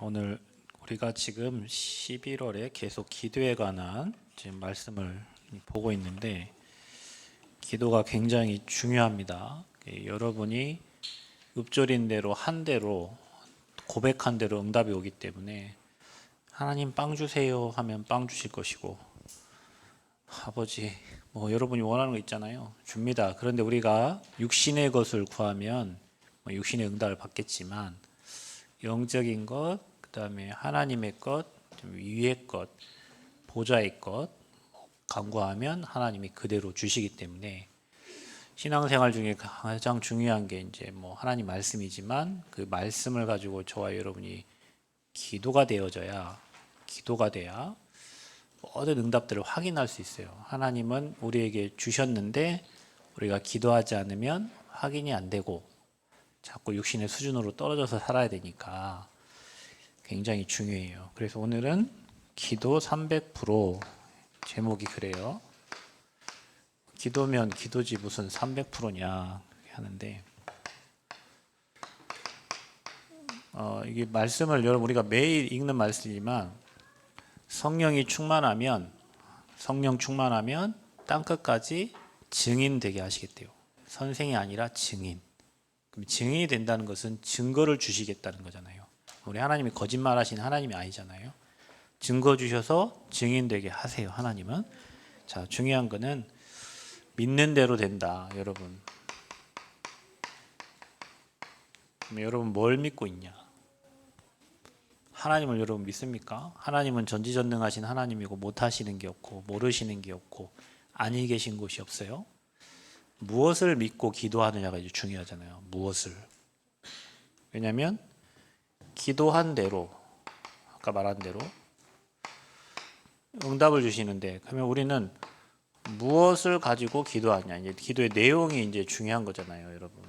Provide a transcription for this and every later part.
오늘 우리가 지금 11월에 계속 기도에 관한 지금 말씀을 보고 있는데 기도가 굉장히 중요합니다. 여러분이 읊조린 대로 한 대로 고백한 대로 응답이 오기 때문에 하나님 빵 주세요 하면 빵 주실 것이고 아버지 여러분이 원하는 거 있잖아요. 줍니다. 그런데 우리가 육신의 것을 구하면 육신의 응답을 받겠지만 영적인 것, 그 다음에 하나님의 것, 위의 것, 보좌의 것 간구하면 하나님이 그대로 주시기 때문에 신앙생활 중에 가장 중요한 게 이제 하나님 말씀이지만 그 말씀을 가지고 저와 여러분이 기도가 돼야 모든 응답들을 확인할 수 있어요. 하나님은 우리에게 주셨는데 우리가 기도하지 않으면 확인이 안 되고 자꾸 육신의 수준으로 떨어져서 살아야 되니까 굉장히 중요해요. 그래서 오늘은 기도 300% 제목이 그래요. 기도면 기도지 무슨 300%냐 하는데 이게 말씀을 여러분 우리가 매일 읽는 말씀이지만 성령 충만하면 땅끝까지 증인 되게 하시겠대요. 선생이 아니라 증인. 그럼 증인이 된다는 것은 증거를 주시겠다는 거잖아요. 우리 하나님이 거짓말하시는 하나님이 아니잖아요. 증거 주셔서 증인 되게 하세요. 하나님은. 자, 중요한 거는 믿는 대로 된다. 여러분. 그럼 여러분 뭘 믿고 있냐? 하나님을 여러분 믿습니까? 하나님은 전지전능하신 하나님이고 못하시는 게 없고 모르시는 게 없고 아니 계신 곳이 없어요. 무엇을 믿고 기도하느냐가 이제 중요하잖아요. 무엇을. 왜냐하면 기도한 대로 아까 말한 대로 응답을 주시는데 그러면 우리는 무엇을 가지고 기도하냐. 이제 기도의 내용이 이제 중요한 거잖아요, 여러분.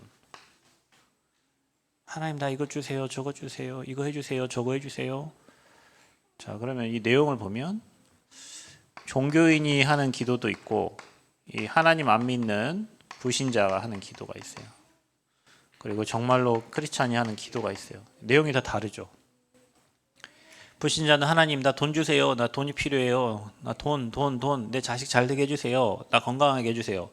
하나님 나 이거 주세요, 저거 주세요, 이거 해주세요, 저거 해주세요. 자, 그러면 이 내용을 보면 종교인이 하는 기도도 있고 이 하나님 안 믿는 불신자가 하는 기도가 있어요. 그리고 정말로 크리스찬이 하는 기도가 있어요. 내용이 다 다르죠. 불신자는 하나님 나 돈 주세요. 나 돈이 필요해요. 나 돈. 내 자식 잘 되게 해주세요. 나 건강하게 해주세요.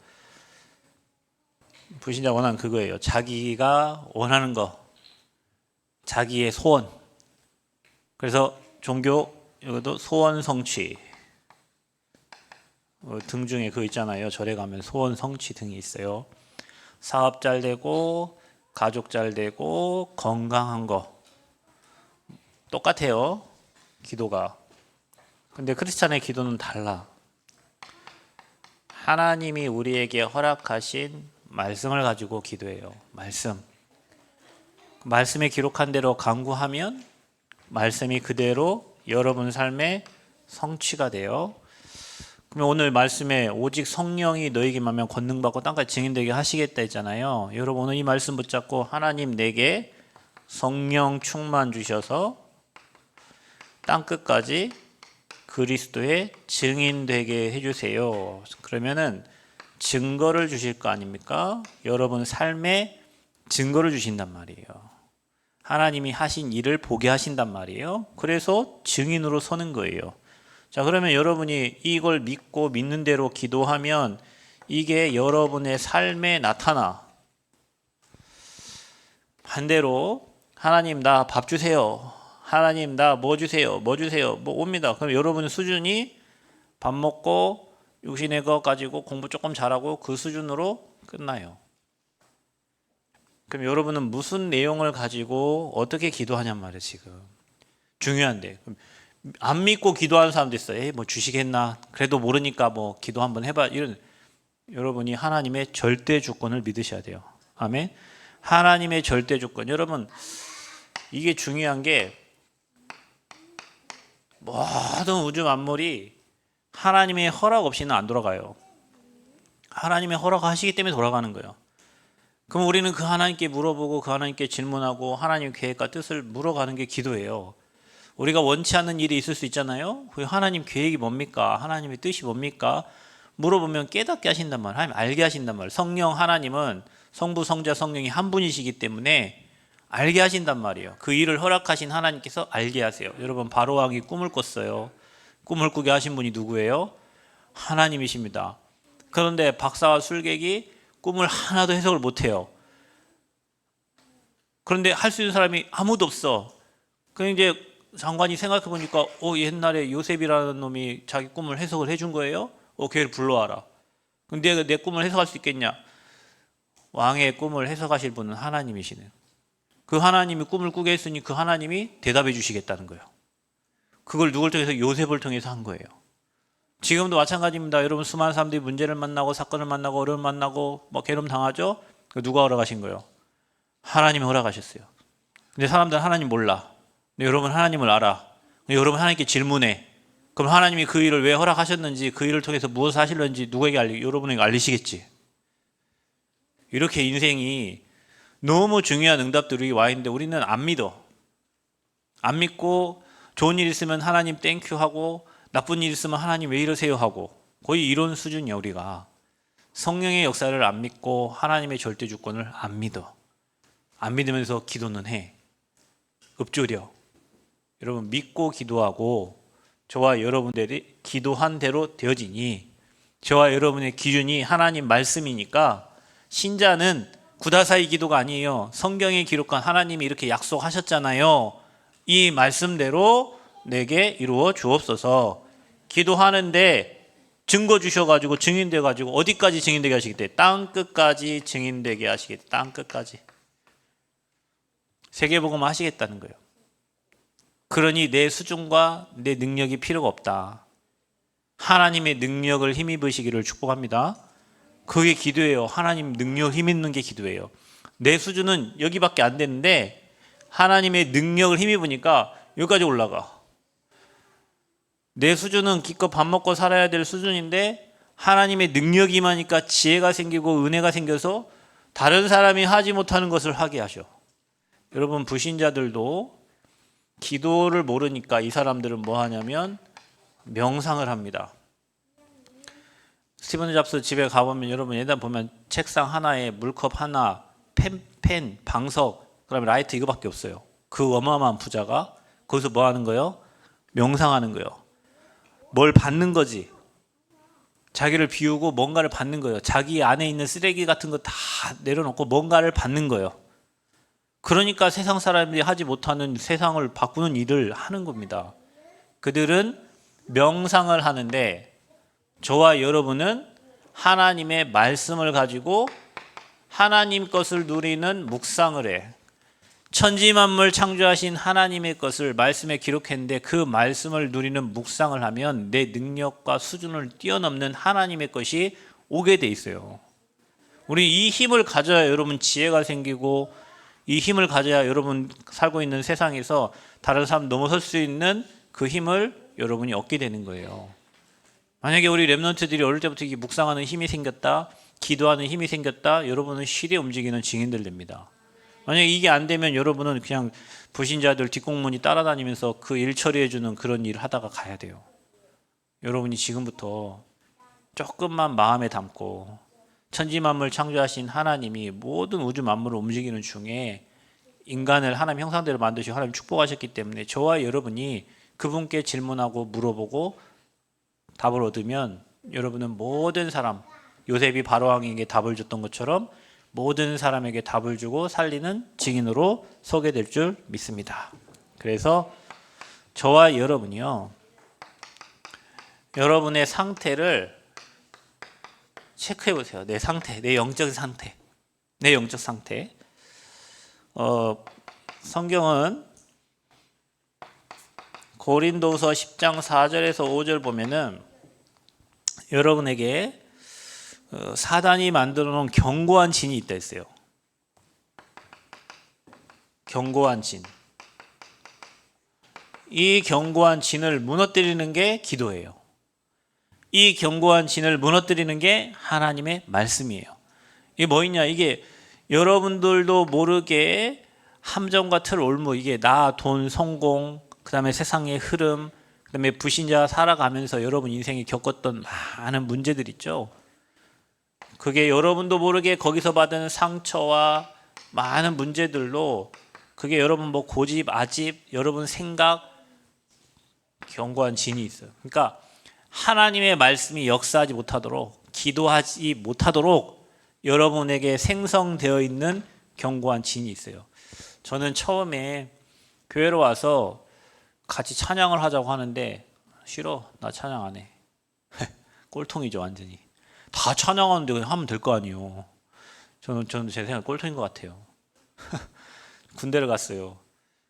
불신자 원하는 그거예요. 자기가 원하는 거. 자기의 소원. 그래서 종교 이것도 소원 성취. 등 중에 그거 있잖아요. 절에 가면 소원 성취 등이 있어요. 사업 잘 되고 가족 잘 되고 건강한 거 똑같아요. 기도가. 근데 크리스찬의 기도는 달라. 하나님이 우리에게 허락하신 말씀을 가지고 기도해요. 말씀에 기록한 대로 간구하면 말씀이 그대로 여러분 삶에 성취가 돼요. 그러면 오늘 말씀에 오직 성령이 너에게 임하면 권능받고 땅까지 증인되게 하시겠다 했잖아요. 여러분 오늘 이 말씀 붙잡고 하나님 내게 성령 충만 주셔서 땅끝까지 그리스도의 증인되게 해주세요. 그러면은 증거를 주실 거 아닙니까? 여러분 삶에 증거를 주신단 말이에요. 하나님이 하신 일을 보게 하신단 말이에요. 그래서 증인으로 서는 거예요. 자, 그러면 여러분이 이걸 믿고 믿는 대로 기도하면 이게 여러분의 삶에 나타나. 반대로 하나님 나 밥 주세요. 하나님 나 뭐 주세요. 옵니다. 그럼 여러분의 수준이 밥 먹고 육신의 것 가지고 공부 조금 잘하고 그 수준으로 끝나요. 그럼 여러분은 무슨 내용을 가지고 어떻게 기도하냔 말이에요. 지금 중요한데 안 믿고 기도하는 사람도 있어요. 주시겠나? 그래도 모르니까 기도 한번 해봐. 이런 여러분이 하나님의 절대 주권을 믿으셔야 돼요. 아멘. 하나님의 절대 주권. 여러분 이게 중요한 게 모든 우주 만물이 하나님의 허락 없이는 안 돌아가요. 하나님의 허락하시기 때문에 돌아가는 거예요. 그럼 우리는 그 하나님께 물어보고 그 하나님께 질문하고 하나님의 계획과 뜻을 물어가는 게 기도예요. 우리가 원치 않는 일이 있을 수 있잖아요. 그 하나님 계획이 뭡니까? 하나님의 뜻이 뭡니까? 물어보면 깨닫게 하신단 말이에요. 하나님 알게 하신단 말이에요. 성령 하나님은 성부, 성자, 성령이 한 분이시기 때문에 알게 하신단 말이에요. 그 일을 허락하신 하나님께서 알게 하세요. 여러분 바로왕이 꿈을 꿨어요. 꿈을 꾸게 하신 분이 누구예요? 하나님이십니다. 그런데 박사와 술객이 꿈을 하나도 해석을 못해요. 그런데 할 수 있는 사람이 아무도 없어. 그럼 이제 장관이 생각해 보니까 옛날에 요셉이라는 놈이 자기 꿈을 해석을 해준 거예요. 걔를 불러와라. 근데 내 꿈을 해석할 수 있겠냐? 왕의 꿈을 해석하실 분은 하나님이시네요. 그 하나님이 꿈을 꾸게 했으니 그 하나님이 대답해 주시겠다는 거예요. 그걸 누굴 통해서? 요셉을 통해서 한 거예요. 지금도 마찬가지입니다. 여러분 수많은 사람들이 문제를 만나고 사건을 만나고 어려움을 만나고 괴로움 당하죠? 누가 허락하신 거예요? 하나님이 허락하셨어요. 근데 사람들은 하나님 몰라. 근데 여러분 하나님을 알아. 근데 여러분 하나님께 질문해. 그럼 하나님이 그 일을 왜 허락하셨는지, 그 일을 통해서 무엇을 하시는지 누구에게 여러분에게 알리시겠지. 이렇게 인생이 너무 중요한 응답들이 와 있는데 우리는 안 믿어. 안 믿고 좋은 일 있으면 하나님 땡큐 하고 나쁜 일 있으면 하나님 왜 이러세요 하고 거의 이런 수준이야. 우리가 성령의 역사를 안 믿고 하나님의 절대 주권을 안 믿어. 안 믿으면서 기도는 해. 읊조려. 여러분 믿고 기도하고 저와 여러분들이 기도한 대로 되어지니 저와 여러분의 기준이 하나님 말씀이니까 신자는 구다사이 기도가 아니에요. 성경에 기록한 하나님이 이렇게 약속하셨잖아요. 이 말씀대로 내게 이루어 주옵소서. 기도하는데 증거 주셔가지고 증인돼가지고 어디까지 증인되게 하시겠대? 땅끝까지 증인되게 하시겠대. 땅끝까지. 세계복음 하시겠다는 거예요. 그러니 내 수준과 내 능력이 필요가 없다. 하나님의 능력을 힘입으시기를 축복합니다. 그게 기도예요. 하나님 능력 힘입는 게 기도예요. 내 수준은 여기밖에 안 되는데 하나님의 능력을 힘입으니까 여기까지 올라가. 내 수준은 기껏 밥 먹고 살아야 될 수준인데 하나님의 능력이 임하니까 지혜가 생기고 은혜가 생겨서 다른 사람이 하지 못하는 것을 하게 하셔. 여러분 불신자들도 기도를 모르니까 이 사람들은 뭐 하냐면 명상을 합니다. 스티븐 잡스 집에 가보면 여러분 예전 보면 책상 하나에 물컵 하나, 펜, 방석, 그다음에 라이트 이거밖에 없어요. 그 어마어마한 부자가 거기서 뭐 하는 거예요? 명상하는 거예요. 뭘 받는 거지. 자기를 비우고 뭔가를 받는 거예요. 자기 안에 있는 쓰레기 같은 거 다 내려놓고 뭔가를 받는 거예요. 그러니까 세상 사람들이 하지 못하는 세상을 바꾸는 일을 하는 겁니다. 그들은 명상을 하는데 저와 여러분은 하나님의 말씀을 가지고 하나님 것을 누리는 묵상을 해. 천지만물 창조하신 하나님의 것을 말씀에 기록했는데 그 말씀을 누리는 묵상을 하면 내 능력과 수준을 뛰어넘는 하나님의 것이 오게 돼 있어요. 우리 이 힘을 가져야 여러분 지혜가 생기고 이 힘을 가져야 여러분 살고 있는 세상에서 다른 사람 넘어설 수 있는 그 힘을 여러분이 얻게 되는 거예요. 만약에 우리 랩런트들이 어릴 때부터 묵상하는 힘이 생겼다, 기도하는 힘이 생겼다, 여러분은 시대 움직이는 증인들 됩니다. 만약에 이게 안 되면 여러분은 그냥 불신자들 뒷공문이 따라다니면서 그 일 처리해주는 그런 일을 하다가 가야 돼요. 여러분이 지금부터 조금만 마음에 담고 천지만물 창조하신 하나님이 모든 우주 만물을 움직이는 중에 인간을 하나님 형상대로 만드시고 하나님 축복하셨기 때문에 저와 여러분이 그분께 질문하고 물어보고 답을 얻으면 여러분은 모든 사람, 요셉이 바로왕에게 답을 줬던 것처럼 모든 사람에게 답을 주고 살리는 증인으로 서게 될 줄 믿습니다. 그래서 저와 여러분이요, 여러분의 상태를 체크해 보세요. 내 상태, 내 영적 상태, 내 영적 상태. 성경은 고린도서 10장 4절에서 5절 보면은 여러분에게 사단이 만들어 놓은 견고한 진이 있다 했어요. 견고한 진. 이 견고한 진을 무너뜨리는 게 기도예요. 이 견고한 진을 무너뜨리는 게 하나님의 말씀이에요. 이게 뭐냐? 이게 여러분들도 모르게 함정과 틀 올무, 이게 나, 돈, 성공, 그 다음에 세상의 흐름, 그 다음에 불신자 살아가면서 여러분 인생에 겪었던 많은 문제들 있죠. 그게 여러분도 모르게 거기서 받은 상처와 많은 문제들로 그게 여러분 뭐 고집, 아집, 여러분 생각, 견고한 진이 있어요. 그러니까 하나님의 말씀이 역사하지 못하도록, 기도하지 못하도록 여러분에게 생성되어 있는 견고한 진이 있어요. 저는 처음에 교회로 와서 같이 찬양을 하자고 하는데 싫어, 나 찬양 안 해. 꼴통이죠 완전히. 다 찬양하는데 그냥 하면 될 거 아니에요. 저는 제 생각에 꼴통인 것 같아요. 군대를 갔어요.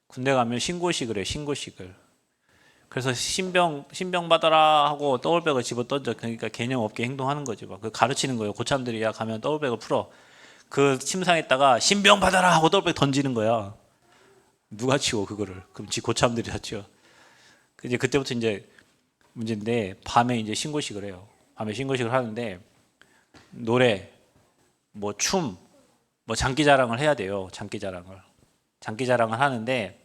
군대 가면 신고식을 해요. 신고식을. 그래서 신병 받아라 하고 더블백을 집어 던져. 그러니까 개념 없게 행동하는 거죠. 막 그 가르치는 거예요. 고참들이 야 가면 더블백을 풀어. 그 침상에다가 신병 받아라 하고 더블백 던지는 거야. 누가 치워 그거를? 그럼 지 고참들이 다 치워. 이제 그때부터 이제 문제인데 밤에 이제 신고식을 해요. 밤에 신고식을 하는데 노래, 뭐 춤, 뭐 장기자랑을 해야 돼요. 장기자랑을 하는데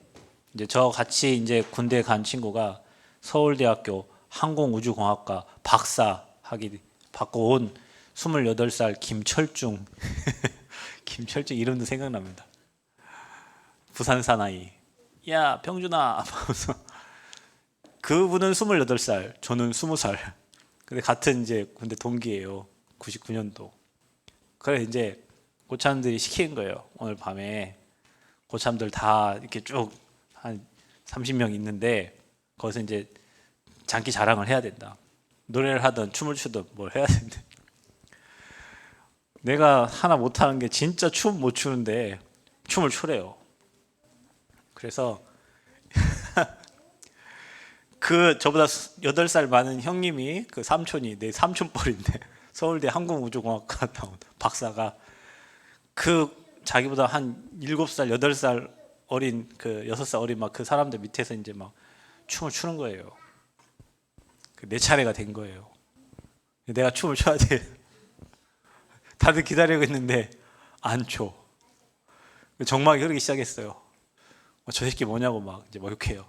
이제 저 같이 이제 군대 간 친구가 서울대학교 항공우주공학과 박사 받고 온 28살 김철중. 김철중 이름도 생각납니다. 부산 사나이. 야 병준아. 그분은 28살, 저는 20살. 근데 같은 이제 군대 동기예요. 99년도. 그래 이제 고참들이 시키는 거예요. 오늘 밤에 고참들 다 이렇게 쭉 한 30명 있는데 거기서 이제 장기 자랑을 해야 된다. 노래를 하든 춤을 추든 뭘 해야 된대. 내가 하나 못하는 게 진짜 춤 못 추는데 춤을 추래요. 그래서 그 저보다 8살 많은 형님이 그 삼촌이 내 삼촌뻘인데 서울대 항공우주공학과 나온 박사가 그 자기보다 한 7살, 8살 어린 그 6살 어린 막 그 사람들 밑에서 이제 막 춤을 추는 거예요. 내 차례가 된 거예요. 내가 춤을 춰야 돼. 다들 기다리고 있는데 안 춰. 정막이 흐르기 시작했어요. 저 새끼 뭐냐고 막 이제 욕해요.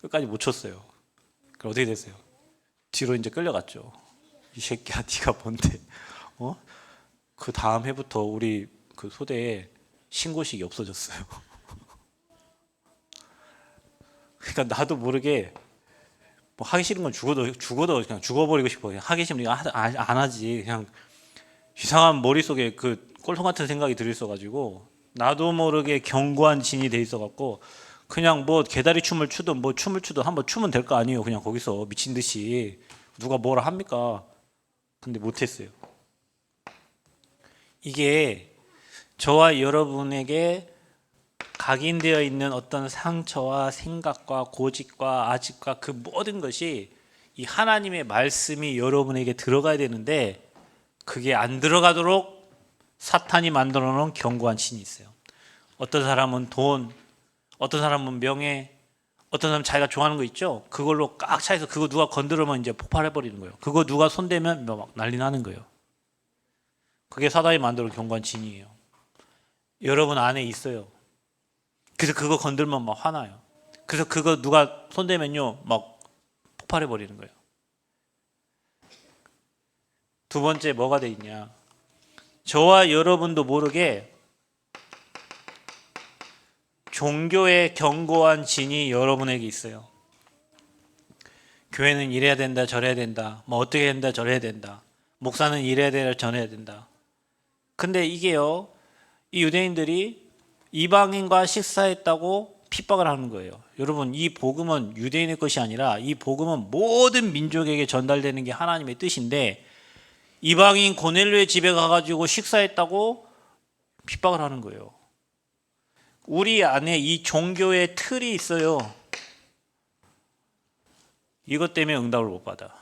끝까지 못 췄어요. 그럼 어떻게 됐어요? 뒤로 이제 끌려갔죠. 이 새끼야, 네가 뭔데? 그 다음 해부터 우리 그 소대에 신고식이 없어졌어요. 그러니까 나도 모르게 뭐 하기 싫은 건 죽어도 그냥 죽어버리고 싶어. 그냥 하기 싫으면 안 하지. 그냥 이상한 머릿속에 그 꼴통 같은 생각이 들어있어가지고 나도 모르게 견고한 진이 돼 있어갖고 그냥 뭐 개다리 춤을 추든 뭐 춤을 추든 한번 추면 될 거 아니에요. 그냥 거기서 미친 듯이 누가 뭐라 합니까? 근데 못했어요. 이게 저와 여러분에게 각인되어 있는 어떤 상처와 생각과 고집과 아집과 그 모든 것이 이 하나님의 말씀이 여러분에게 들어가야 되는데 그게 안 들어가도록 사탄이 만들어 놓은 견고한 신이 있어요. 어떤 사람은 돈, 어떤 사람은 명예, 어떤 사람은 자기가 좋아하는 거 있죠? 그걸로 꽉 차해서 그거 누가 건드리면 이제 폭발해 버리는 거예요. 그거 누가 손대면 막 난리 나는 거예요. 그게 사단이 만들어 놓은 견고한 진이에요. 여러분 안에 있어요. 그래서 그거 건들면 막 화나요. 그래서 그거 누가 손대면요 막 폭발해 버리는 거예요. 두 번째 뭐가 돼 있냐? 저와 여러분도 모르게 종교의 견고한 진이 여러분에게 있어요. 교회는 이래야 된다 저래야 된다 뭐 어떻게 해야 된다 저래야 된다 목사는 이래야 된다 저래야 된다. 근데 이게요 이 유대인들이 이방인과 식사했다고 핍박을 하는 거예요. 여러분 이 복음은 유대인의 것이 아니라 이 복음은 모든 민족에게 전달되는 게 하나님의 뜻인데 이방인 고넬료의 집에 가가지고 식사했다고 핍박을 하는 거예요. 우리 안에 이 종교의 틀이 있어요. 이것 때문에 응답을 못 받아.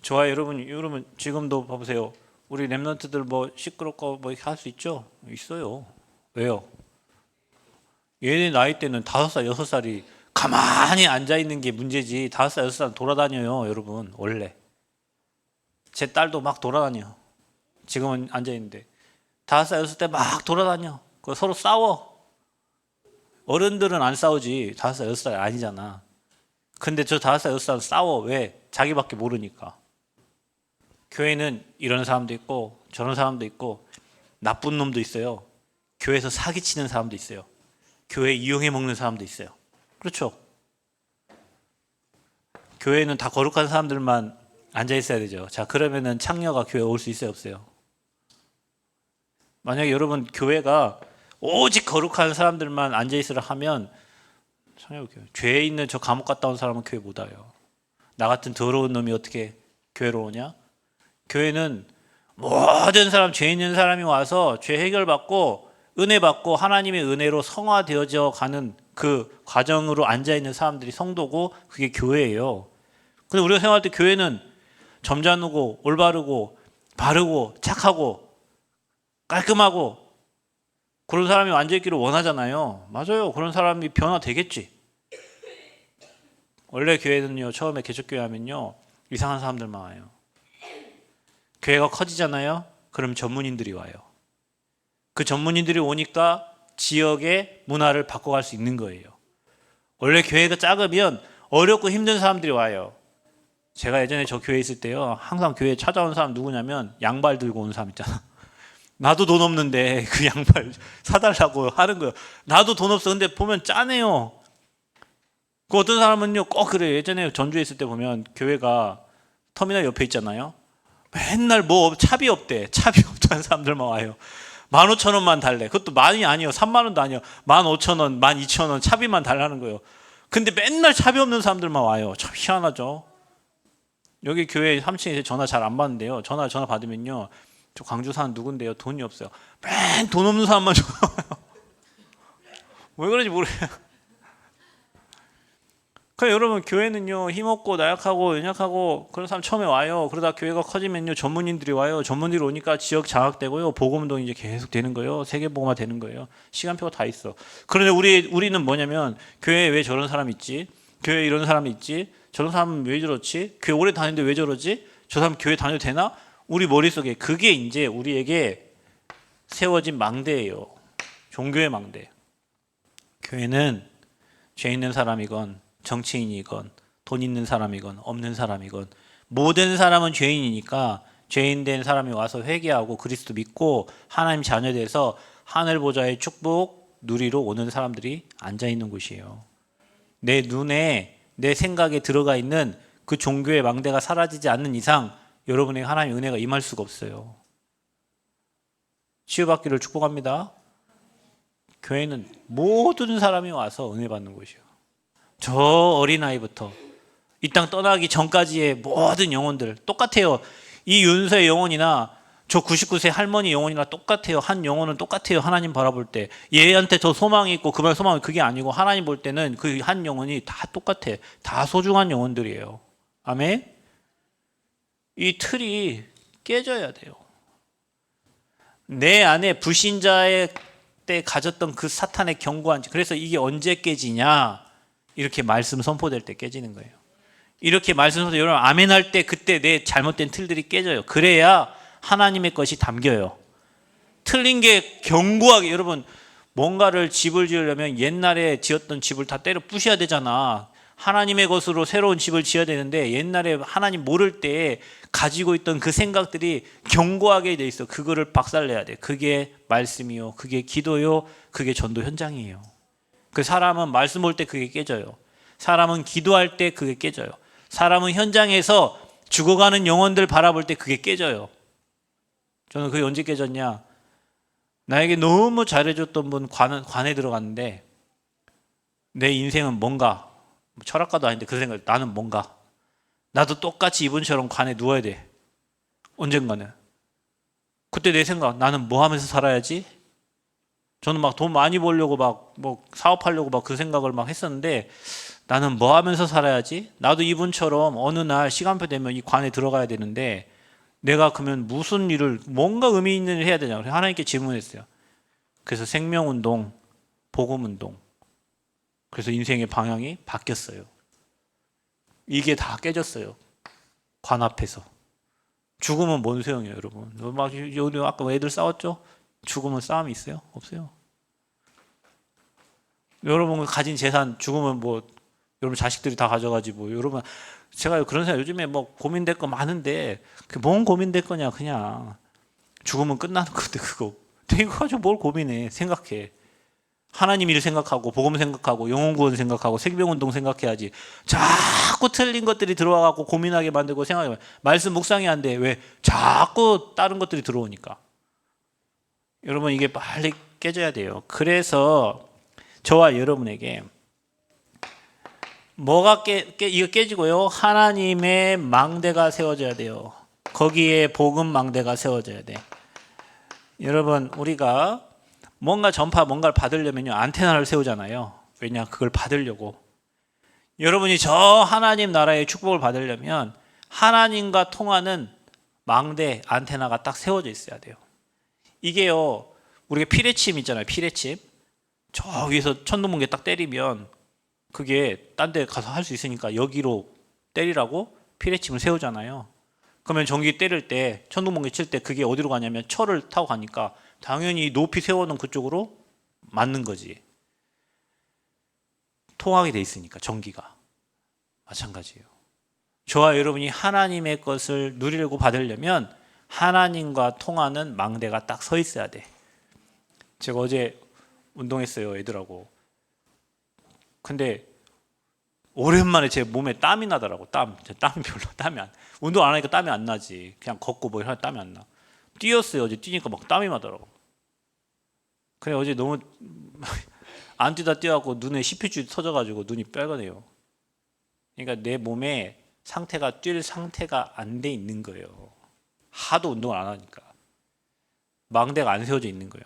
저와 여러분 지금도 봐보세요. 우리 랩런트들 뭐 시끄럽고 뭐 이렇게 할 수 있죠? 있어요. 왜요? 얘네 나이 때는 5살, 6살이 가만히 앉아있는 게 문제지 5살, 6살 돌아다녀요. 여러분 원래 제 딸도 막 돌아다녀. 지금은 앉아있는데 5살, 6살 때 막 돌아다녀. 서로 싸워. 어른들은 안 싸우지 5살, 6살 아니잖아. 근데 저 5살, 6살 싸워. 왜? 자기밖에 모르니까. 교회는 이런 사람도 있고 저런 사람도 있고 나쁜 놈도 있어요. 교회에서 사기치는 사람도 있어요. 교회 이용해 먹는 사람도 있어요. 그렇죠? 교회는 다 거룩한 사람들만 앉아 있어야 되죠. 자, 그러면은 창녀가 교회 올 수 있어요, 없어요? 만약에 여러분 교회가 오직 거룩한 사람들만 앉아 있으라 하면 죄에 있는 저 감옥 갔다 온 사람은 교회 못 와요. 나 같은 더러운 놈이 어떻게 교회로 오냐? 교회는 모든 사람, 죄 있는 사람이 와서 죄 해결받고 은혜 받고 하나님의 은혜로 성화되어져 가는 그 과정으로 앉아 있는 사람들이 성도고, 그게 교회예요. 근데 우리가 생각할 때 교회는 점잖고 올바르고 바르고 착하고 깔끔하고 그런 사람이 앉아 있기를 원하잖아요. 맞아요. 그런 사람이 변화되겠지. 원래 교회는요, 처음에 개척교회 하면요, 이상한 사람들만 와요. 교회가 커지잖아요. 그럼 전문인들이 와요. 그 전문인들이 오니까 지역의 문화를 바꿔갈 수 있는 거예요. 원래 교회가 작으면 어렵고 힘든 사람들이 와요. 제가 예전에 저 교회에 있을 때요, 항상 교회에 찾아온 사람 누구냐면 양발 들고 온 사람 있잖아. 나도 돈 없는데 그 양발 사달라고 하는 거예요. 나도 돈 없어. 근데 보면 짜네요. 그 어떤 사람은요, 꼭 그래요. 예전에 전주에 있을 때 보면 교회가 터미널 옆에 있잖아요. 맨날 뭐 차비 없대. 차비 없다는 사람들만 와요. 15,000원만 달래. 그것도 많이 아니에요. 3만 원도 아니에요. 15,000원, 12,000원 차비만 달라는 거예요. 근데 맨날 차비 없는 사람들만 와요. 참 희한하죠. 여기 교회 3층에 전화 잘 안 받는데요. 전화 받으면요, 저 광주 사는 누군데요? 돈이 없어요. 맨 돈 없는 사람만 전화 와요. 왜 그런지 모르겠어요. 그러니까 여러분, 교회는요, 힘없고 나약하고 연약하고 그런 사람 처음에 와요. 그러다 교회가 커지면요, 전문인들이 와요. 전문인들이 오니까 지역 장악되고요, 복음운동이 이제 계속 되는 거예요. 세계복음화 되는 거예요. 시간표가 다 있어. 그런데 우리는 뭐냐면, 교회에 왜 저런 사람이 있지? 교회에 이런 사람이 있지? 저런 사람은 왜 저렇지? 교회 오래 다니는데 왜 저러지? 저 사람 교회 다녀도 되나? 우리 머릿속에 그게 이제 우리에게 세워진 망대예요. 종교의 망대. 교회는 죄 있는 사람이건 정치인이건 돈 있는 사람이건 없는 사람이건 모든 사람은 죄인이니까, 죄인 된 사람이 와서 회개하고 그리스도 믿고 하나님 자녀 돼서 하늘 보좌의 축복 누리러 오는 사람들이 앉아 있는 곳이에요. 내 눈에, 내 생각에 들어가 있는 그 종교의 망대가 사라지지 않는 이상 여러분에게 하나님의 은혜가 임할 수가 없어요. 치유받기를 축복합니다. 교회는 모든 사람이 와서 은혜 받는 곳이에요. 저 어린아이부터 이 땅 떠나기 전까지의 모든 영혼들 똑같아요. 이 윤서의 영혼이나 저 99세 할머니 영혼이나 똑같아요. 한 영혼은 똑같아요. 하나님 바라볼 때 얘한테 더 소망이 있고 그말 소망은 그게 아니고, 하나님 볼 때는 그 한 영혼이 다 똑같아. 다 소중한 영혼들이에요. 아멘. 이 틀이 깨져야 돼요. 내 안에 불신자의 때 가졌던 그 사탄의 견고한, 그래서 이게 언제 깨지냐? 이렇게 말씀 선포될 때 깨지는 거예요. 이렇게 말씀 선포, 여러분 아멘 할 때 그때 내 잘못된 틀들이 깨져요. 그래야 하나님의 것이 담겨요. 틀린 게 견고하게, 여러분 뭔가를 집을 지으려면 옛날에 지었던 집을 다 때려 부셔야 되잖아. 하나님의 것으로 새로운 집을 지어야 되는데 옛날에 하나님 모를 때 가지고 있던 그 생각들이 견고하게 돼 있어. 그거를 박살내야 돼. 그게 말씀이요, 그게 기도요, 그게 전도 현장이에요. 그 사람은 말씀 볼 때 그게 깨져요. 사람은 기도할 때 그게 깨져요. 사람은 현장에서 죽어가는 영혼들 바라볼 때 그게 깨져요. 저는 그게 언제 깨졌냐? 나에게 너무 잘해줬던 분 관에 들어갔는데 내 인생은 뭔가, 철학가도 아닌데 그 생각, 나는 뭔가, 나도 똑같이 이분처럼 관에 누워야 돼. 언젠가는. 그때 내 생각, 나는 뭐 하면서 살아야지? 저는 막 돈 많이 벌려고 막 뭐 사업하려고 막 그 생각을 막 했었는데, 나는 뭐 하면서 살아야지? 나도 이분처럼 어느 날 시간표 되면 이 관에 들어가야 되는데 내가 그러면 무슨 일을, 뭔가 의미 있는 일을 해야 되냐. 그래서 하나님께 질문했어요. 그래서 생명운동, 복음운동. 그래서 인생의 방향이 바뀌었어요. 이게 다 깨졌어요. 관 앞에서. 죽음은 뭔 소용이에요, 여러분? 막 여기 아까 애들 싸웠죠? 죽음은 싸움이 있어요? 없어요. 여러분 가진 재산, 죽으면 뭐 여러분 자식들이 다 가져가지 뭐. 여러분, 제가 그런 생각, 요즘에 뭐 고민될 거 많은데 그 뭔 고민될 거냐. 그냥 죽으면 끝나는 건데 그거 근데 이거 가지고 뭘 고민해? 생각해. 하나님 일 생각하고 복음 생각하고 영혼구원 생각하고 생명운동 생각해야지. 자꾸 틀린 것들이 들어와갖고 고민하게 만들고 생각해. 말씀 묵상이 안 돼. 왜? 자꾸 다른 것들이 들어오니까. 여러분 이게 빨리 깨져야 돼요. 그래서 저와 여러분에게 뭐가 이거 깨지고요. 하나님의 망대가 세워져야 돼요. 거기에 복음 망대가 세워져야 돼. 여러분 우리가 뭔가 뭔가를 받으려면요 안테나를 세우잖아요. 왜냐 그걸 받으려고. 여러분이 저 하나님 나라의 축복을 받으려면 하나님과 통하는 망대 안테나가 딱 세워져 있어야 돼요. 이게요 우리가 피레침 있잖아요. 피레침 저 위에서 천둥번개 딱 때리면 그게 딴 데 가서 할 수 있으니까 여기로 때리라고 피레침을 세우잖아요. 그러면 전기 때릴 때 천둥번개 칠 때 그게 어디로 가냐면 철을 타고 가니까 당연히 높이 세워놓은 그쪽으로 맞는 거지. 통하게 돼 있으니까 전기가. 마찬가지예요. 저와 여러분이 하나님의 것을 누리려고 받으려면 하나님과 통하는 망대가 딱 서 있어야 돼. 제가 어제 운동했어요 애들하고. 근데 오랜만에 제 몸에 땀이 나더라고. 땀이 별로 땀이 안. 운동 안 하니까 땀이 안 나지. 그냥 걷고 뭐 하면 땀이 안 나. 뛰었어요. 어제 뛰니까 막 땀이 나더라고. 그래 어제 너무 안 뛰다 뛰어갖고 눈에 CPG 터져가지고 눈이 빨개네요. 그러니까 내 몸에 상태가 뛸 상태가 안 돼 있는 거예요. 하도 운동을 안 하니까. 망대가 안 세워져 있는 거예요.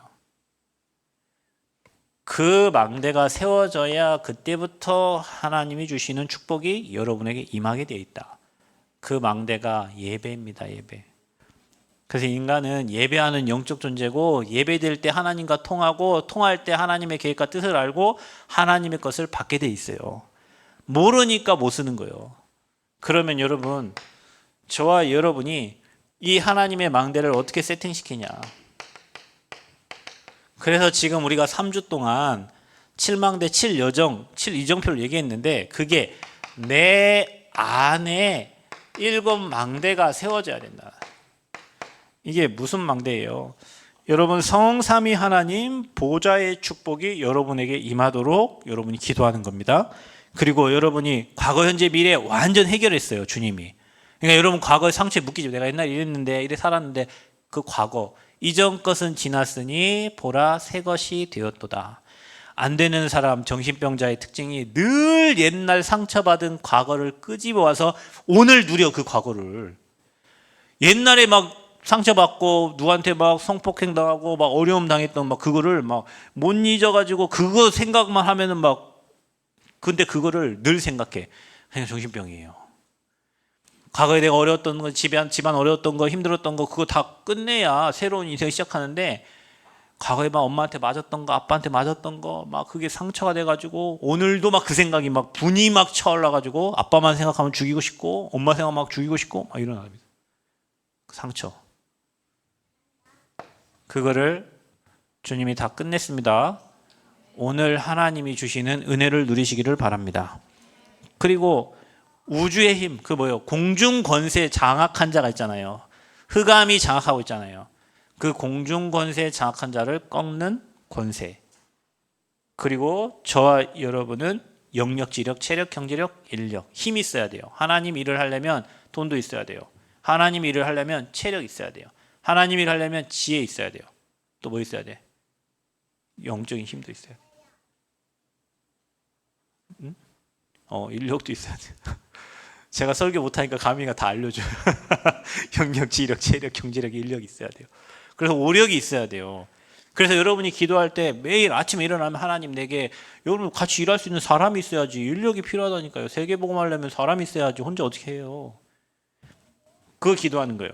그 망대가 세워져야 그때부터 하나님이 주시는 축복이 여러분에게 임하게 되어 있다. 그 망대가 예배입니다. 예배. 그래서 인간은 예배하는 영적 존재고 예배될 때 하나님과 통하고 통할 때 하나님의 계획과 뜻을 알고 하나님의 것을 받게 돼 있어요. 모르니까 못 쓰는 거예요. 그러면 여러분 저와 여러분이 이 하나님의 망대를 어떻게 세팅시키냐. 그래서 지금 우리가 3주 동안 7망대 7이정표를 얘기했는데 그게 내 안에 7망대가 세워져야 된다. 이게 무슨 망대예요? 여러분 성삼위 하나님 보좌의 축복이 여러분에게 임하도록 여러분이 기도하는 겁니다. 그리고 여러분이 과거 현재 미래 완전 해결했어요. 주님이. 그러니까 여러분 과거에 상처에 묶이지. 내가 옛날에 이랬는데 이래 살았는데 그 과거 이전 것은 지났으니 보라 새 것이 되었도다. 안 되는 사람 정신병자의 특징이 늘 옛날 상처받은 과거를 끄집어와서 오늘 누려. 그 과거를 옛날에 막 상처받고 누구한테 막 성폭행 당하고 막 어려움 당했던 막 그거를 막 못 잊어가지고 그거 생각만 하면은 막 근데 그거를 늘 생각해. 그냥 정신병이에요. 과거에 내가 어려웠던 거, 집안 어려웠던 거, 힘들었던 거 그거 다 끝내야 새로운 인생을 시작하는데 과거에 막 엄마한테 맞았던 거, 아빠한테 맞았던 거 막 그게 상처가 돼가지고 오늘도 막 그 생각이 막 분이 막 차올라가지고 아빠만 생각하면 죽이고 싶고 엄마 생각하면 막 죽이고 싶고 막 일어납니다. 상처. 그거를 주님이 다 끝냈습니다. 오늘 하나님이 주시는 은혜를 누리시기를 바랍니다. 그리고 우주의 힘, 그 뭐예요? 공중 권세 장악한 자가 있잖아요. 흑암이 장악하고 있잖아요. 그 공중 권세 장악한 자를 꺾는 권세. 그리고 저와 여러분은 영역, 지력, 체력, 경제력, 인력, 힘이 있어야 돼요. 하나님 일을 하려면 돈도 있어야 돼요. 하나님 일을 하려면 체력 있어야 돼요. 하나님 일을 하려면 지혜 있어야 돼요. 또 뭐 있어야 돼? 영적인 힘도 있어요. 응? 인력도 있어야 돼. 제가 설교 못하니까 가미가 다 알려줘요. 영역, 지력, 체력, 경제력, 인력이 있어야 돼요. 그래서 오력이 있어야 돼요. 그래서 여러분이 기도할 때 매일 아침에 일어나면 하나님 내게 여러분 같이 일할 수 있는 사람이 있어야지. 인력이 필요하다니까요. 세계복음 하려면 사람이 있어야지. 혼자 어떻게 해요? 그거 기도하는 거예요.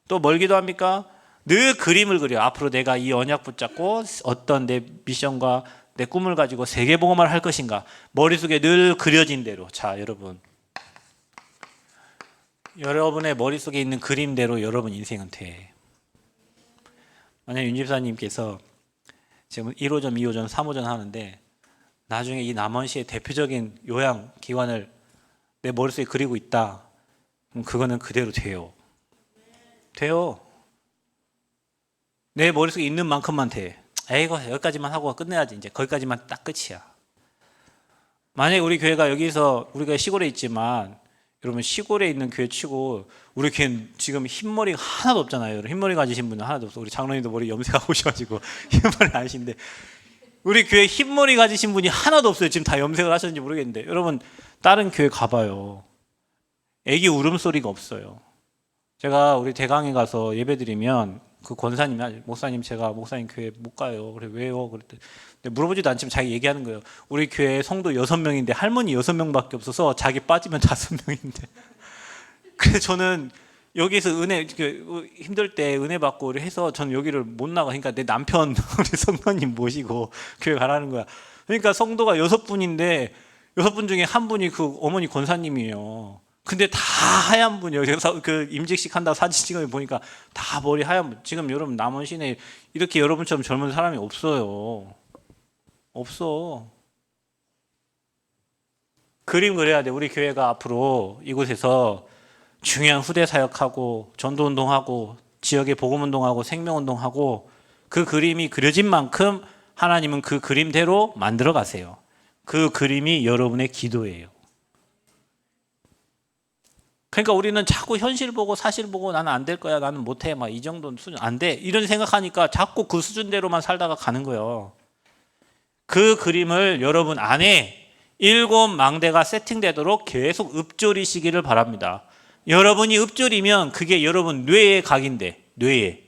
또 뭘 기도합니까? 늘 그림을 그려. 앞으로 내가 이 언약 붙잡고 어떤 내 미션과 내 꿈을 가지고 세계복음을 할 것인가. 머릿속에 늘 그려진 대로. 자, 여러분의 머릿속에 있는 그림대로 여러분 인생은 돼. 만약 윤 집사님께서 지금 1호점, 2호점, 3호점 하는데 나중에 이 남원시의 대표적인 요양 기관을 내 머릿속에 그리고 있다. 그럼 그거는 그대로 돼요. 돼요. 내 머릿속에 있는 만큼만 돼. 에이고 여기까지만 하고 끝내야지. 이제 거기까지만 딱 끝이야. 만약에 우리 교회가 여기서 우리가 시골에 있지만 여러분 시골에 있는 교회 치고 우리 교회는 지금 흰머리가 하나도 없잖아요. 흰머리 가지신 분은 하나도 없어. 우리 장로님도 머리 염색하고 오셔가지고 흰머리 아니신데 우리 교회 흰머리 가지신 분이 하나도 없어요. 지금 다 염색을 하셨는지 모르겠는데 여러분 다른 교회 가봐요. 애기 울음소리가 없어요. 제가 우리 대강에 가서 예배드리면 그 권사님이 목사님 제가 목사님 교회 못 가요. 그래 왜요? 그랬더니 물어보지도 않지만 자기 얘기하는 거예요. 우리 교회 성도 6명인데 할머니 6명밖에 없어서 자기 빠지면 5명인데 그래서 저는 여기서 은혜 힘들 때 은혜 받고 해서 저는 여기를 못 나가. 그러니까 내 남편 우리 성도님 모시고 교회 가라는 거야. 그러니까 성도가 6분인데 6분 중에 한 분이 그 어머니 권사님이에요. 근데 다 하얀 분이에요. 그래서 그 임직식 한다고 사진 찍어 보니까 다 머리 하얀 분. 지금 여러분 남원 시내에 이렇게 여러분처럼 젊은 사람이 없어요. 없어. 그림 그려야 돼. 우리 교회가 앞으로 이곳에서 중요한 후대 사역하고 전도운동하고 지역에 복음운동하고 생명운동하고 그 그림이 그려진 만큼 하나님은 그 그림대로 만들어 가세요. 그 그림이 여러분의 기도예요. 그러니까 우리는 자꾸 현실 보고 사실 보고 나는 안 될 거야, 나는 못해, 막 이 정도 수준 안 돼, 이런 생각하니까 자꾸 그 수준대로만 살다가 가는 거예요. 그 그림을 여러분 안에 7 망대가 세팅되도록 계속 읊조리시기를 바랍니다. 여러분이 읊조리면 그게 여러분 뇌의 각인데, 뇌에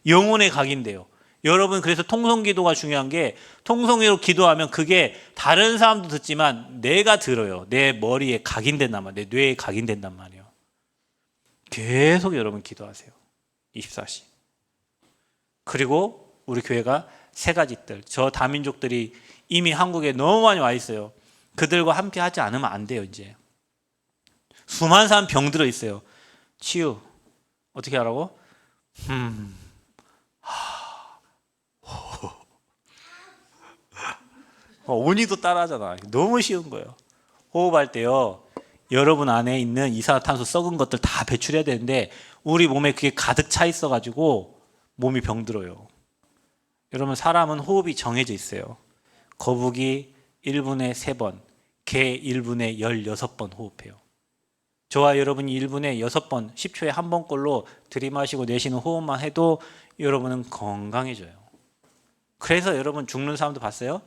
영혼의 각인데요. 여러분 그래서 통성기도가 중요한 게 통성기로 기도하면 그게 다른 사람도 듣지만 내가 들어요. 내 머리에 각인된단 말이에요. 내 뇌에 각인된단 말이에요. 계속 여러분 기도하세요. 24시. 그리고 우리 교회가 3가지 뜰. 저 다민족들이 이미 한국에 너무 많이 와 있어요. 그들과 함께 하지 않으면 안 돼요. 이제 수많은 사람 병들어 있어요. 치유 어떻게 하라고? 온이도 따라하잖아. 너무 쉬운 거예요. 호흡할 때요, 여러분 안에 있는 이산화탄소 썩은 것들 다 배출해야 되는데 우리 몸에 그게 가득 차 있어가지고 몸이 병들어요. 여러분 사람은 호흡이 정해져 있어요. 거북이 1분에 3번, 개 1분에 16번 호흡해요. 저와 여러분이 1분에 6번, 10초에 한 번꼴로 들이마시고 내쉬는 호흡만 해도 여러분은 건강해져요. 그래서 여러분 죽는 사람도 봤어요?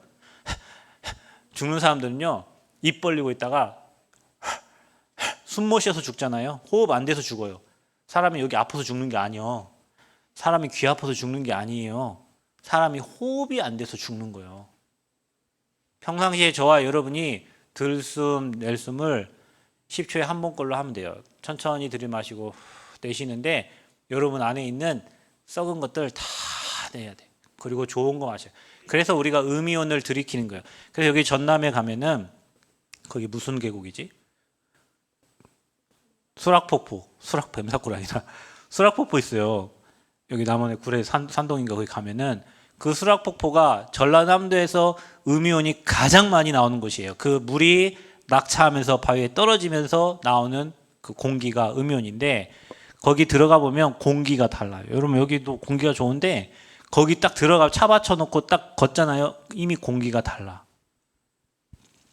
죽는 사람들은요, 입 벌리고 있다가 숨 못 쉬어서 죽잖아요. 호흡 안 돼서 죽어요. 사람이 여기 아파서 죽는 게 아니에요. 사람이 귀 아파서 죽는 게 아니에요. 사람이 호흡이 안 돼서 죽는 거예요. 평상시에 저와 여러분이 들숨 낼숨을 10초에 한 번꼴로 하면 돼요. 천천히 들이마시고 내쉬는데 여러분 안에 있는 썩은 것들 다 내야 돼. 그리고 좋은 거 마셔요. 그래서 우리가 음이온을 들이키는 거예요. 그래서 여기 전남에 가면은 거기 무슨 계곡이지? 수락폭포, 뱀사골 아니라 수락폭포 있어요. 여기 남원의 구례 산동인가 거기 가면은 그 수락폭포가 전라남도에서 음이온이 가장 많이 나오는 곳이에요. 그 물이 낙차하면서 바위에 떨어지면서 나오는 그 공기가 음이온인데 거기 들어가 보면 공기가 달라요. 여러분 여기도 공기가 좋은데 거기 딱 들어가 차 받쳐놓고 딱 걷잖아요. 이미 공기가 달라.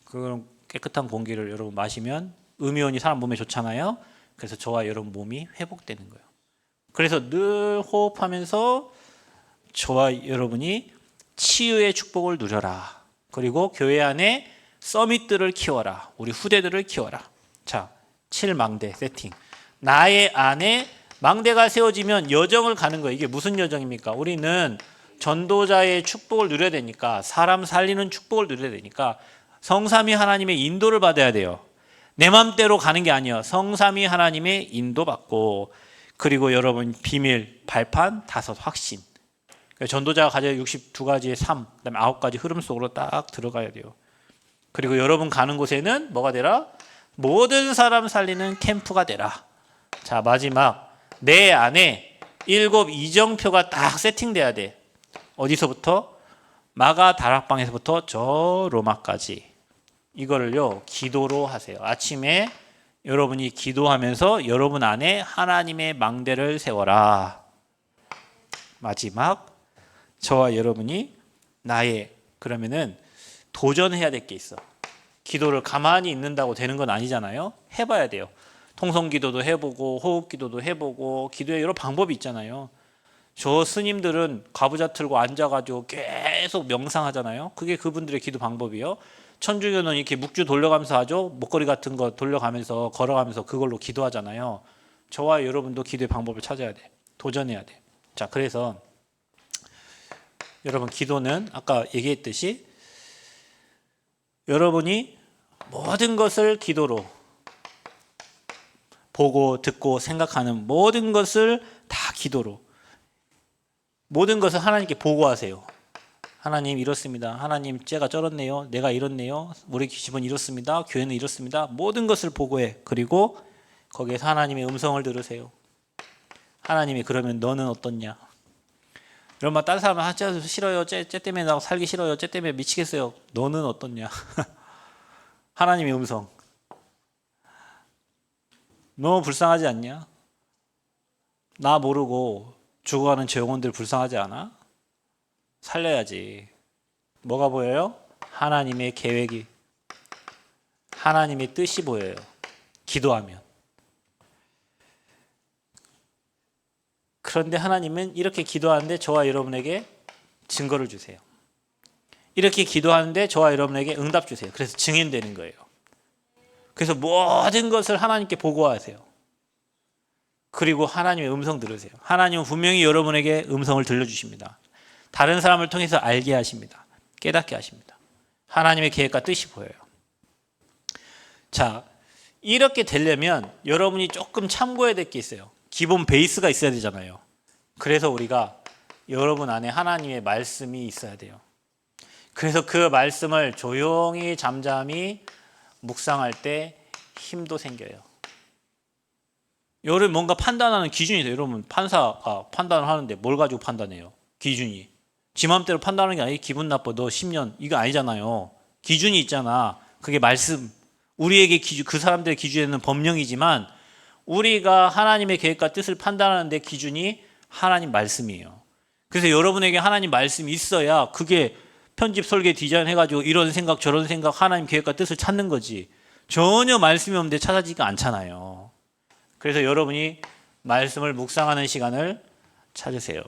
그런 깨끗한 공기를 여러분 마시면 음이온이 사람 몸에 좋잖아요. 그래서 저와 여러분 몸이 회복되는 거예요. 그래서 늘 호흡하면서 저와 여러분이 치유의 축복을 누려라. 그리고 교회 안에 서밋들을 키워라. 우리 후대들을 키워라. 자, 7망대 세팅. 나의 안에 망대가 세워지면 여정을 가는 거예요. 이게 무슨 여정입니까? 우리는 전도자의 축복을 누려야 되니까, 사람 살리는 축복을 누려야 되니까 성삼위 하나님의 인도를 받아야 돼요. 내 맘대로 가는 게 아니에요. 성삼위 하나님의 인도받고, 그리고 여러분 비밀, 발판, 5 확신. 전도자가 가져야 62가지의 삶, 그다음에 9가지 흐름 속으로 딱 들어가야 돼요. 그리고 여러분 가는 곳에는 뭐가 되라? 모든 사람 살리는 캠프가 되라. 자, 마지막 내 안에 7 이정표가 딱 세팅돼야 돼. 어디서부터? 마가 다락방에서부터 저 로마까지. 이거를요 기도로 하세요. 아침에 여러분이 기도하면서 여러분 안에 하나님의 망대를 세워라. 마지막 저와 여러분이 나의, 그러면은 도전해야 될 게 있어. 기도를 가만히 있는다고 되는 건 아니잖아요. 해봐야 돼요. 통성기도도 해보고 호흡기도도 해보고 기도에 여러 방법이 있잖아요. 저 스님들은 가부좌 틀고 앉아가지고 계속 명상하잖아요. 그게 그분들의 기도 방법이에요. 천주교는 이렇게 묵주 돌려가면서 하죠. 목걸이 같은 거 돌려가면서 걸어가면서 그걸로 기도하잖아요. 저와 여러분도 기도의 방법을 찾아야 돼. 도전해야 돼. 자, 그래서 여러분 기도는 아까 얘기했듯이 여러분이 모든 것을 기도로 보고 듣고 생각하는 모든 것을 다 기도로, 모든 것을 하나님께 보고하세요. 하나님 이렇습니다. 하나님 제가 쩔었네요. 내가 이렇네요. 우리 집은 이렇습니다. 교회는 이렇습니다. 모든 것을 보고해. 그리고 거기에서 하나님의 음성을 들으세요. 하나님이 그러면 너는 어떻냐? 이런 말 다른 사람은 쟤 싫어요. 쟤 때문에 나 살기 싫어요. 쟤 때문에 미치겠어요. 너는 어떻냐? 하나님의 음성. 너무 불쌍하지 않냐? 나 모르고 죽어가는 저 영혼들 불쌍하지 않아? 살려야지. 뭐가 보여요? 하나님의 계획이, 하나님의 뜻이 보여요. 기도하면. 그런데 하나님은 이렇게 기도하는데 저와 여러분에게 증거를 주세요. 이렇게 기도하는데 저와 여러분에게 응답 주세요. 그래서 증인되는 거예요. 그래서 모든 것을 하나님께 보고하세요. 그리고 하나님의 음성 들으세요. 하나님은 분명히 여러분에게 음성을 들려주십니다. 다른 사람을 통해서 알게 하십니다. 깨닫게 하십니다. 하나님의 계획과 뜻이 보여요. 자, 이렇게 되려면 여러분이 조금 참고해야 될 게 있어요. 기본 베이스가 있어야 되잖아요. 그래서 우리가 여러분 안에 하나님의 말씀이 있어야 돼요. 그래서 그 말씀을 조용히 잠잠히 묵상할 때 힘도 생겨요. 여러분 뭔가 판단하는 기준이 돼요. 여러분 판사가 판단을 하는데 뭘 가지고 판단해요? 기준이. 지 맘대로 판단하는 게 아니에요. 기분 나빠 너 10년 이거 아니잖아요. 기준이 있잖아. 그게 말씀. 우리에게 기준, 그 사람들의 기준에는 법령이지만 우리가 하나님의 계획과 뜻을 판단하는 데 기준이 하나님 말씀이에요. 그래서 여러분에게 하나님 말씀이 있어야 그게 편집 설계 디자인 해가지고 이런 생각 저런 생각 하나님 계획과 뜻을 찾는 거지. 전혀 말씀이 없는데 찾아지지가 않잖아요. 그래서 여러분이 말씀을 묵상하는 시간을 찾으세요.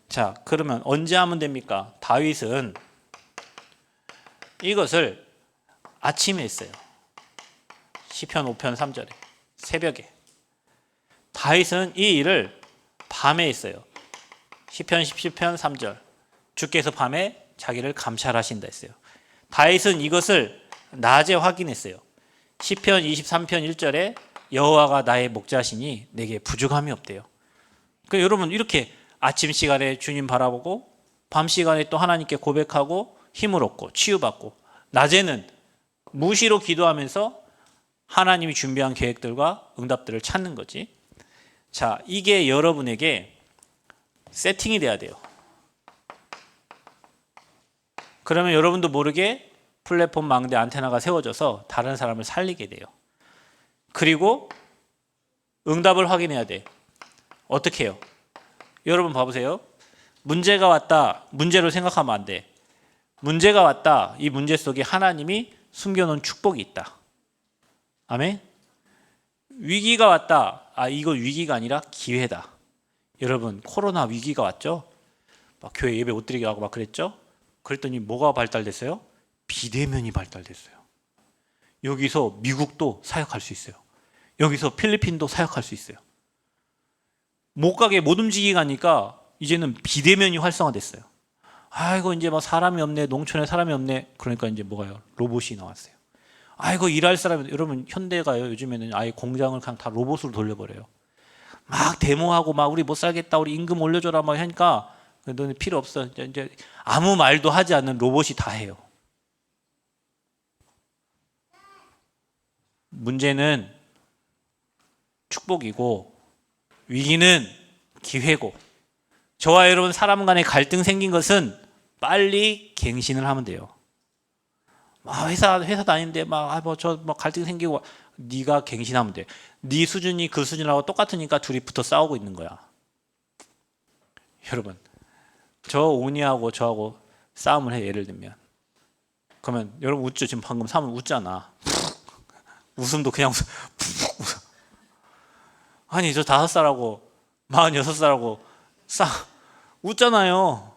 자, 그러면 언제 하면 됩니까? 다윗은 이것을 아침에 했어요. 시편 5편 3절에 새벽에. 다윗은 이 일을 밤에 했어요. 시편 10편 3절 주께서 밤에 자기를 감찰하신다 했어요. 다윗은 이것을 낮에 확인했어요. 시편 23편 1절에 여호와가 나의 목자시니 내게 부족함이 없대요. 그러니까 여러분 이렇게 아침 시간에 주님 바라보고 밤 시간에 또 하나님께 고백하고 힘을 얻고 치유받고 낮에는 무시로 기도하면서 하나님이 준비한 계획들과 응답들을 찾는 거지. 자, 이게 여러분에게 세팅이 돼야 돼요. 그러면 여러분도 모르게 플랫폼 망대 안테나가 세워져서 다른 사람을 살리게 돼요. 그리고 응답을 확인해야 돼. 어떻게 해요? 여러분 봐보세요. 문제가 왔다. 문제로 생각하면 안 돼. 문제가 왔다. 이 문제 속에 하나님이 숨겨놓은 축복이 있다. 아멘? 위기가 왔다. 아, 이거 위기가 아니라 기회다. 여러분 코로나 위기가 왔죠? 막 교회 예배 못 드리게 하고 막 그랬죠? 그랬더니 뭐가 발달됐어요? 비대면이 발달됐어요. 여기서 미국도 사역할 수 있어요. 여기서 필리핀도 사역할 수 있어요. 못 가게 못 움직이게 가니까 이제는 비대면이 활성화됐어요. 아이고 이제 막 사람이 없네. 농촌에 사람이 없네. 그러니까 이제 뭐가요? 로봇이 나왔어요. 아이고 일할 사람이, 여러분 현대가요 요즘에는 아예 공장을 그냥 다 로봇으로 돌려버려요. 막 데모하고 막 우리 못 살겠다, 우리 임금 올려줘라 막 하니까 너는 필요 없어. 이제 아무 말도 하지 않는 로봇이 다 해요. 문제는 축복이고 위기는 기회고, 저와 여러분 사람 간의 갈등 생긴 것은 빨리 갱신을 하면 돼요. 회사 다니는데 저 갈등 생기고, 네가 갱신하면 돼. 네 수준이 그 수준하고 똑같으니까 둘이 붙어 싸우고 있는 거야. 여러분 저 오니하고 저하고 싸움을 해, 예를 들면. 그러면 여러분 웃죠? 지금 방금 싸움 웃잖아. 웃음도 그냥 아니 저 5살하고 46살하고 웃잖아요.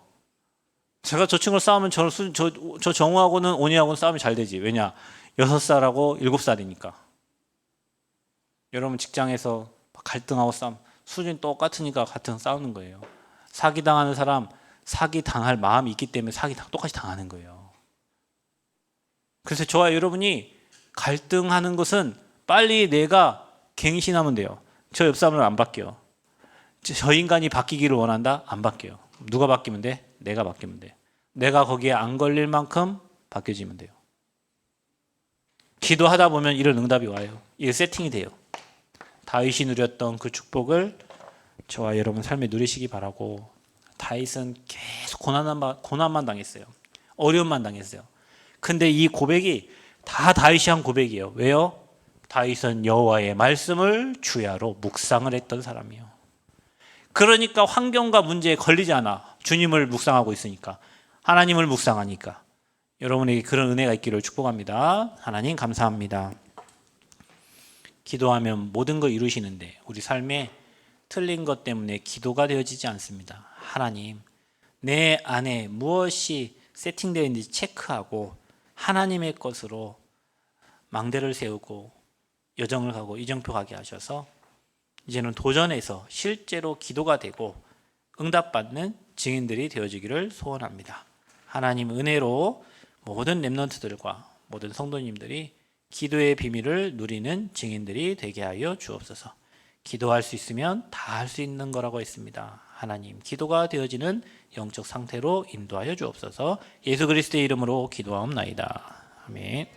제가 저 친구랑 싸우면 저 정우하고는 오니하고는 싸움이 잘 되지. 왜냐? 6살하고 7살이니까. 여러분 직장에서 갈등하고 싸움 수준이 똑같으니까 같은 싸우는 거예요. 사기당하는 사람 사기당할 마음이 있기 때문에 똑같이 당하는 거예요. 그래서 저와 여러분이 갈등하는 것은 빨리 내가 갱신하면 돼요. 저 옆 사람은 안 바뀌어. 저 인간이 바뀌기를 원한다? 안 바뀌어요. 누가 바뀌면 돼? 내가 바뀌면 돼. 내가 거기에 안 걸릴 만큼 바뀌어지면 돼요. 기도하다 보면 이런 응답이 와요. 이게 세팅이 돼요. 다윗이 누렸던 그 축복을 저와 여러분 삶에 누리시기 바라고. 다윗은 계속 고난만 당했어요. 어려움만 당했어요. 근데 이 고백이 다 다윗이 한 고백이에요. 왜요? 다윗은 여호와의 말씀을 주야로 묵상을 했던 사람이에요. 그러니까 환경과 문제에 걸리지 않아. 주님을 묵상하고 있으니까. 하나님을 묵상하니까. 여러분에게 그런 은혜가 있기를 축복합니다. 하나님 감사합니다. 기도하면 모든 걸 이루시는데 우리 삶에 틀린 것 때문에 기도가 되어지지 않습니다. 하나님, 내 안에 무엇이 세팅되어 있는지 체크하고 하나님의 것으로 망대를 세우고 여정을 가고 이정표 가게 하셔서 이제는 도전해서 실제로 기도가 되고 응답받는 증인들이 되어지기를 소원합니다. 하나님 은혜로 모든 렘넌트들과 모든 성도님들이 기도의 비밀을 누리는 증인들이 되게 하여 주옵소서. 기도할 수 있으면 다 할 수 있는 거라고 했습니다. 하나님, 기도가 되어지는 영적 상태로 인도하여 주옵소서. 예수 그리스도의 이름으로 기도하옵나이다. 아멘.